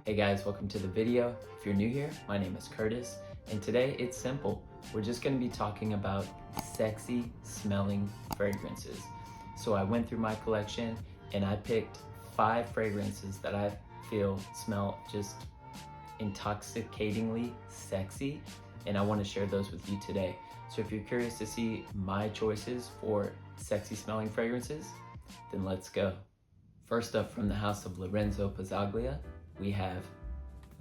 Hey guys, welcome to the video. If you're new here, my name is Curtis, and today it's simple. We're just gonna be talking about sexy smelling fragrances. So I went through my collection and I picked 5 fragrances that I feel smell just intoxicatingly sexy, and I wanna share those with you today. So if you're curious to see my choices for sexy smelling fragrances, then let's go. First up, from the house of Lorenzo Pazzaglia, we have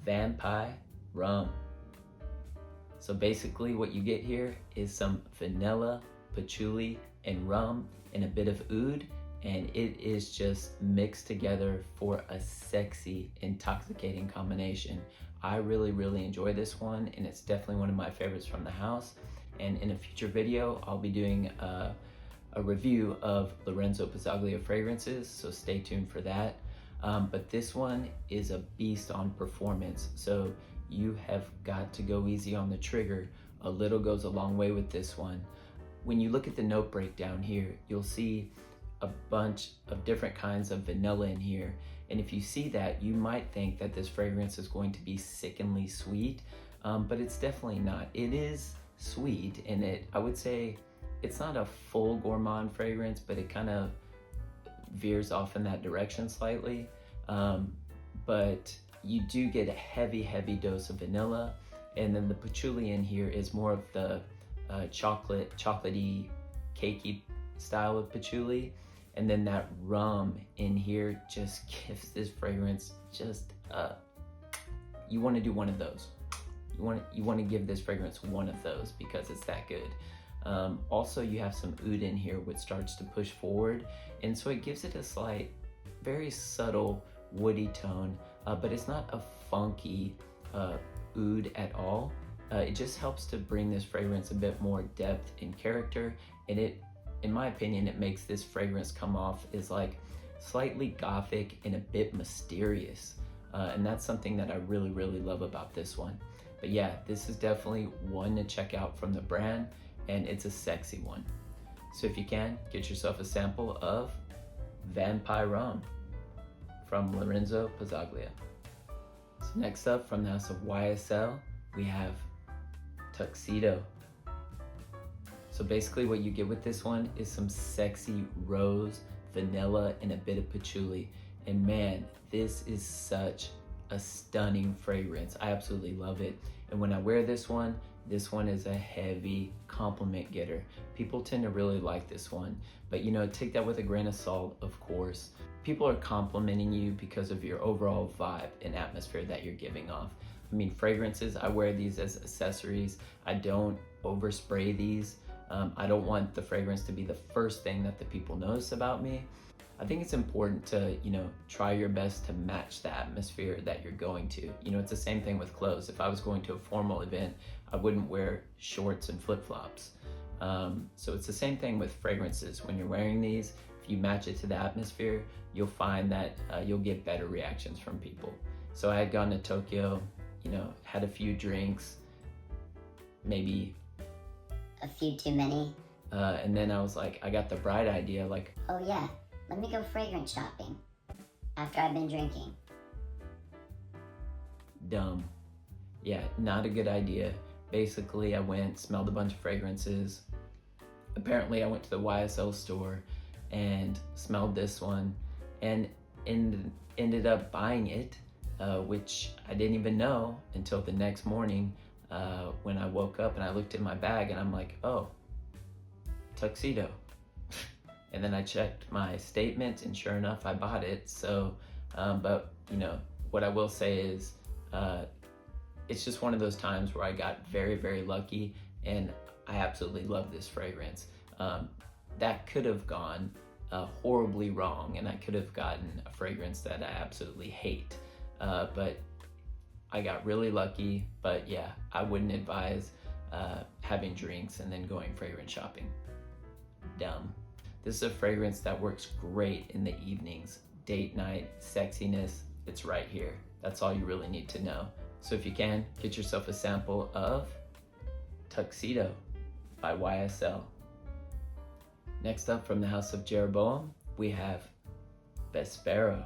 Vampire Rum. So basically what you get here is some vanilla, patchouli, and rum, and a bit of oud, and it is just mixed together for a sexy, intoxicating combination. I really enjoy this one, and it's definitely one of my favorites from the house. And in a future video, I'll be doing a review of Lorenzo Pazzaglia fragrances, so stay tuned for that. But this one is a beast on performance, so you have got to go easy on the trigger. A little goes a long way with this one. When you look at the note breakdown here, you'll see a bunch of different kinds of vanilla in here. And if you see that, you might think that this fragrance is going to be sickeningly sweet, but it's definitely not. It is sweet, and I would say it's not a full gourmand fragrance, but it kind of veers off in that direction slightly. But you do get a heavy dose of vanilla, and then the patchouli in here is more of the chocolatey, cakey style of patchouli, and then that rum in here just gives this fragrance just you want to do one of those. You want to give this fragrance one of those because it's that good. Also, you have some oud in here, which starts to push forward, and so it gives it a slight, very subtle woody tone, but it's not a funky oud at all. It just helps to bring this fragrance a bit more depth and character, and in my opinion, it makes this fragrance come off as like slightly gothic and a bit mysterious, and that's something that I really love about this one. But yeah, this is definitely one to check out from the brand, and it's a sexy one. So if you can, get yourself a sample of Vampire Rum from Lorenzo Pazzaglia. So next up, from the house of YSL, we have Tuxedo. So basically what you get with this one is some sexy rose, vanilla, and a bit of patchouli. And man, this is such a stunning fragrance. I absolutely love it. And when I wear this one is a heavy compliment getter. People tend to really like this one, but take that with a grain of salt, of course. People are complimenting you because of your overall vibe and atmosphere that you're giving off. I mean, fragrances, I wear these as accessories. I don't overspray these. I don't want the fragrance to be the first thing that the people notice about me. I think it's important to, try your best to match the atmosphere that you're going to. It's the same thing with clothes. If I was going to a formal event, I wouldn't wear shorts and flip-flops. So it's the same thing with fragrances. When you're wearing these, if you match it to the atmosphere, you'll find that you'll get better reactions from people. So I had gone to Tokyo, had a few drinks, maybe a few too many. And then I was like, I got the bright idea, like, oh yeah, let me go fragrance shopping after I've been drinking. Dumb. Yeah, not a good idea. Basically, I went, smelled a bunch of fragrances. Apparently, I went to the YSL store and smelled this one and ended up buying it, which I didn't even know until the next morning when I woke up and I looked in my bag and I'm like, oh, Tuxedo. And then I checked my statement and sure enough, I bought it. So, but what I will say is, it's just one of those times where I got very lucky, and I absolutely love this fragrance. That could have gone horribly wrong, and I could have gotten a fragrance that I absolutely hate. But I got really lucky. But yeah, I wouldn't advise having drinks and then going fragrance shopping. Dumb. This is a fragrance that works great in the evenings, date night, sexiness. It's right here. That's all you really need to know. So if you can, get yourself a sample of Tuxedo by YSL. Next up, from the house of Jeroboam, we have Vespero.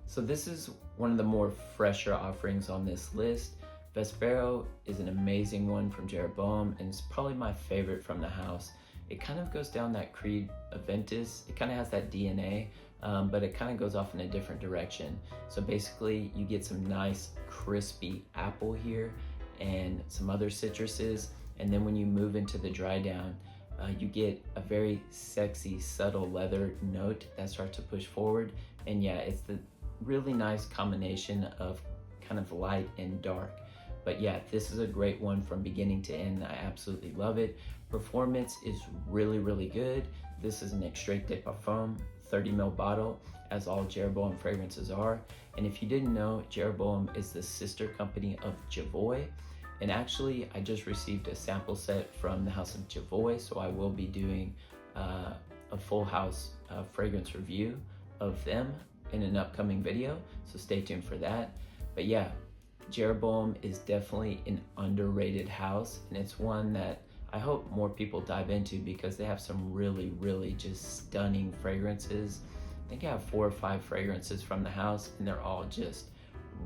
So this is one of the more fresher offerings on this list. Vespero is an amazing one from Jeroboam, and it's probably my favorite from the house. It kind of goes down that Creed Ventus. It kind of has that DNA, but it kind of goes off in a different direction. So basically you get some nice crispy apple here and some other citruses. And then when you move into the dry down, you get a very sexy, subtle leather note that starts to push forward. And yeah, it's the really nice combination of kind of light and dark. But yeah, this is a great one from beginning to end. I absolutely love it. Performance is really, really good. This is an extrait de parfum, 30 ml bottle, as all Jeroboam fragrances are. And if you didn't know, Jeroboam is the sister company of Javoy. And actually, I just received a sample set from the house of Javoy, so I will be doing a full house fragrance review of them in an upcoming video, so stay tuned for that. But yeah, Jeroboam is definitely an underrated house, and it's one that I hope more people dive into because they have some really, really just stunning fragrances. I think I have 4 or 5 fragrances from the house, and they're all just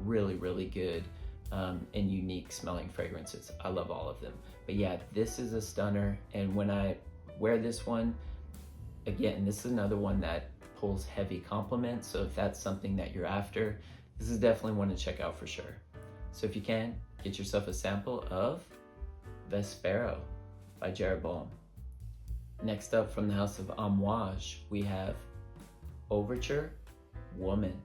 really, really good and unique smelling fragrances. I love all of them. But yeah, this is a stunner, and when I wear this one, again, this is another one that pulls heavy compliments, so if that's something that you're after, this is definitely one to check out for sure. So if you can, get yourself a sample of Vespero by Jeroboam. Next up, from the house of Amouage, we have Overture Woman.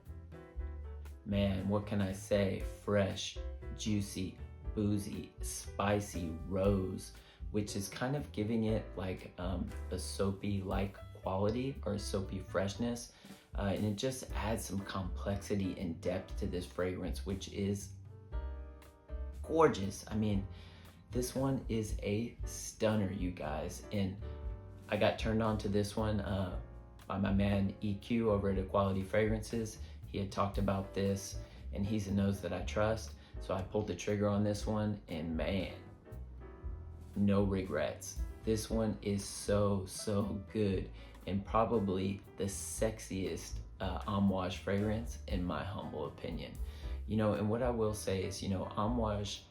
Man, what can I say? Fresh, juicy, boozy, spicy rose, which is kind of giving it like a soapy-like quality or a soapy freshness. And it just adds some complexity and depth to this fragrance, which is gorgeous. I mean, this one is a stunner, you guys. And I got turned on to this one by my man EQ over at Equality Fragrances. He had talked about this, and he's a nose that I trust. So I pulled the trigger on this one, and man, no regrets. This one is so, so good, and probably the sexiest Amouage fragrance in my humble opinion. You know, and what I will say is, you know, Amouage,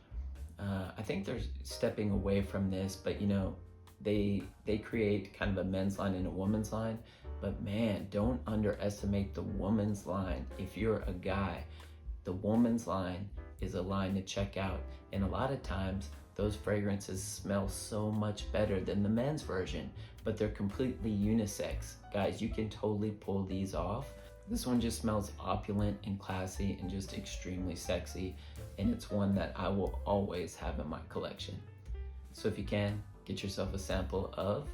I think they're stepping away from this, but you know, they create kind of a men's line and a woman's line, but man, don't underestimate the woman's line. If you're a guy, the woman's line is a line to check out. And a lot of times those fragrances smell so much better than the men's version, but they're completely unisex. Guys, you can totally pull these off. This one just smells opulent and classy and just extremely sexy, and it's one that I will always have in my collection. So if you can, get yourself a sample of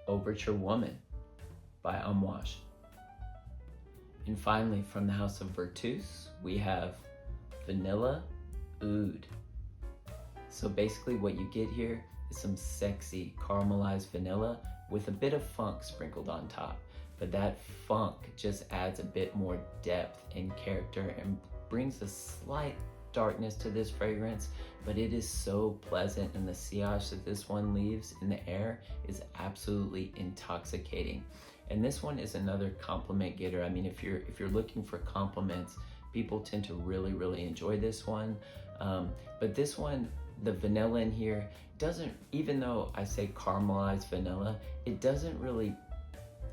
Overture Woman by Amouage. And finally, from the house of Vertus, we have Vanilla Oud. So basically what you get here is some sexy caramelized vanilla with a bit of funk sprinkled on top. But that funk just adds a bit more depth and character and brings a slight darkness to this fragrance, but it is so pleasant, and the sillage that this one leaves in the air is absolutely intoxicating. And this one is another compliment getter. I mean, if you're looking for compliments, people tend to really enjoy this one. But this one, the vanilla in here doesn't, even though I say caramelized vanilla, it doesn't really,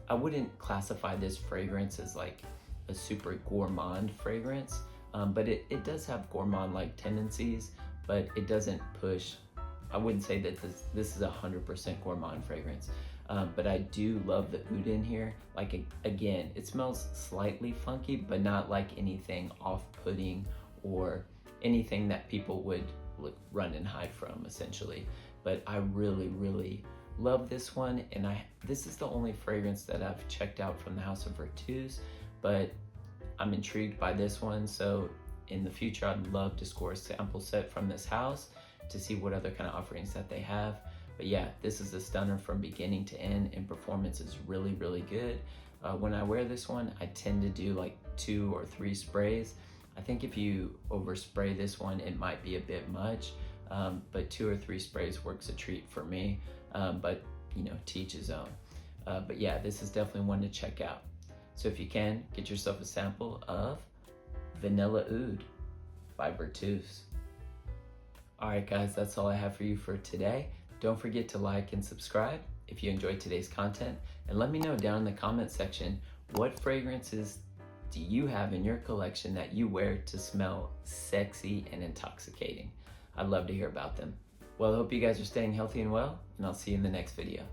I wouldn't classify this fragrance as like a super gourmand fragrance, but it does have gourmand-like tendencies, but it doesn't push. I wouldn't say that this is 100% gourmand fragrance, but I do love the oud in here. Like, again, it smells slightly funky, but not like anything off-putting or anything that people would run and hide from, essentially. But I really love this one, and this is the only fragrance that I've checked out from the house of Vertus, but I'm intrigued by this one. So in the future, I'd love to score a sample set from this house to see what other kind of offerings that they have. But yeah, this is a stunner from beginning to end, and performance is really good. When I wear this one, I tend to do like 2 or 3 sprays. I think if you overspray this one, it might be a bit much, but 2 or 3 sprays works a treat for me, but you know, to each his own. But yeah, this is definitely one to check out. So if you can, get yourself a sample of Vanilla Oud by Vertus. Alright guys, that's all I have for you for today. Don't forget to like and subscribe if you enjoyed today's content, and let me know down in the comment section what fragrances do you have in your collection that you wear to smell sexy and intoxicating. I'd love to hear about them. Well, I hope you guys are staying healthy and well, and I'll see you in the next video.